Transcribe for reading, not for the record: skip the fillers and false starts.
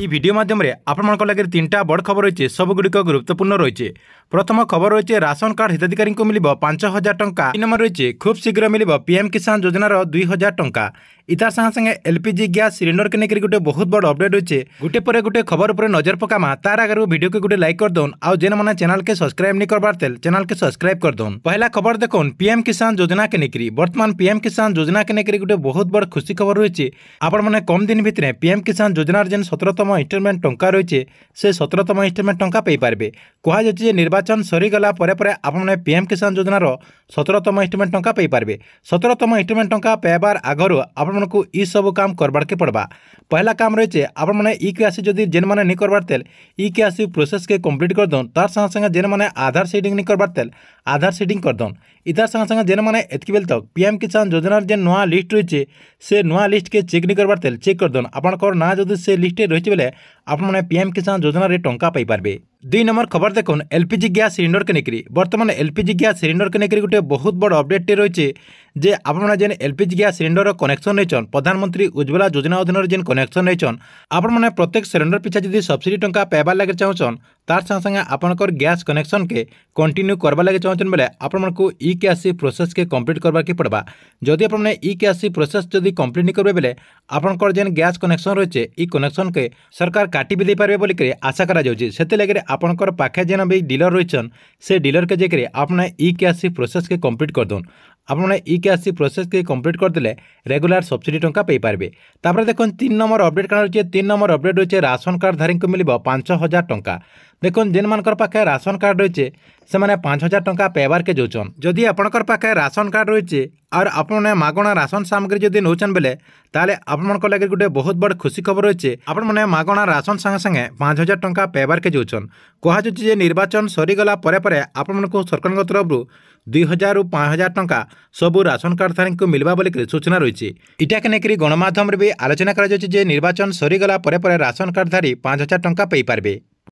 এই ভিডিও মাধ্যমে আপনার লাগে তিনটা বড় খবর রয়েছে সবুগুড়িক গুরুত্বপূর্ণ রয়েছে। প্রথম খবর রয়েছে রাশন কার্ড হিতাধিকারী মিলব ৫,০০০ টঙ্কা। ২ নম্বর রয়েছে খুব শীঘ্র মিলব পিএম কিষান যোজনার ২,০০০ টঙ্কা। ইতার সাথে সাথে এলপিজি গ্যাস সিলিন্ডর কে নেই গোটে বহুত বড় অপডেট রয়েছে। গোটে পরে গোটে খবর উপরে নজর পকামা তার আগে ভিডিও কে গোটে লাইক করদন। আউ যেন মানে চ্যানেল কে সবসক্রাইব नहीं करबार तेल चैनल के सब्सक्राइब कर दौन। पहला खबर देखो पीएम किसान योजना के नेकरी बर्तमान पीएम किसान योजना के नेकरी गोटे बहुत बड़ खुशी खबर रही। आपण मैंने कम दिन भितर पीएम किसान योजनार जेन 17तम इंस्टलमेंट टंका रही से 17तम इंस्टलमेंट टंका पाइपारे। कहुचे निर्वाचन सरीगला आपने पीएम किसान योजनार 17तम इंस्टलमेंट टंका पाइपारे। 17तम इंस्टलमेंट टंका पाइबार आगर आपको ई सब काम करबार के पड़वा। पहला काम रही आपने ई के आसी जदि जेन मैंने नहीं करबार तेल ई के आसी प्रोसेस के कंप्लीट कर दौन। तार संगे संगे जेन मैंने आधार सीडिंग नहीं करबार तेल आधार सीडिंग कर दौन। इतार संगे संगे जेन मैंने एतकी बेल तक पीएम किसान योजनार जेन नुआ लिस्ट रही से नुआ लिस्ट के चेक नहीं करबार तेल चेक कर दौन। आपंकर ना जदि से लिस्टे रही बेले आपने पीएम किसान योजनार टंका पाइपारे। 2 नंबर खबर देखुन एलपीजी गैस सिलिंडर के नेकरी बर्तमान एलपीजी गैस सिलिंडर के नेकरी गोटे बहुत बड़ अपडेट रही जे आपने जेन एलपीजी गैस सिलिंडर कनेक्शन नहीं प्रधानमंत्री उज्ज्वला योजना अधीन जेन कनेक्शन नहीं आपने प्रत्येक सिलिंडर पिछा जदि सब्सिडी टंका पाइबार लगे चाहून तार संगे संगे आपंकर गैस कनेक्शन के कंटिन्यू करवा लगे चाहून बेले आपको ई के आसी प्रोसेस के कंप्लीट करवा के पड़वा। जदि आपने ई के आसी प्रोसेस जदि कंप्लीट नहीं करेंगे बेले आपंकर जेन गैस कनेक्शन रही ई कनेक्शन के सरकार काटी भी दे पारे बोलिक आशा करा से लगे आपंकर पाखे जेन भी डीलर रही से डीलर के जगह आपने ई के आसी प्रोसेस के कंप्लीट कर दौन। आपने ई के आसी प्रोसेस के कंप्लीट करदे रेगुलर सब्सिडी टंका पाइपारे। तापर देखो 3 नंबर अपडेट कौन रही है 3 नंबर अपडेट रही है राशन कार्ड धारी को मिल 5,000 टंका। देखो जेन मानकर पाखे राशन कार्ड रही है से मैंने 5,000 टंका पाइबार के जोचन। जदि आपंकर पाखे राशन कार्ड रही है और आपने मागणा राशन सामग्री जदि नौचन बेले ताले आपन लगे गोटे बहुत बड़ खुशी खबर रही है। आपने मागणा राशन संगे संगे 5,000 टंका पाइबार के जोचन। कहुचे निर्वाचन सरीगला आपको सरकार तरफ 2,000 ରୁ 5,000 टंका सबू राशन कार्ड धारी को मिलवा बोलिक सूचना रही। इटा के नेकरी गणमाध्यम भी आलोचना कर निर्वाचन सरीगला राशन कार्ड धारी 5,000 टंका पाइपारे।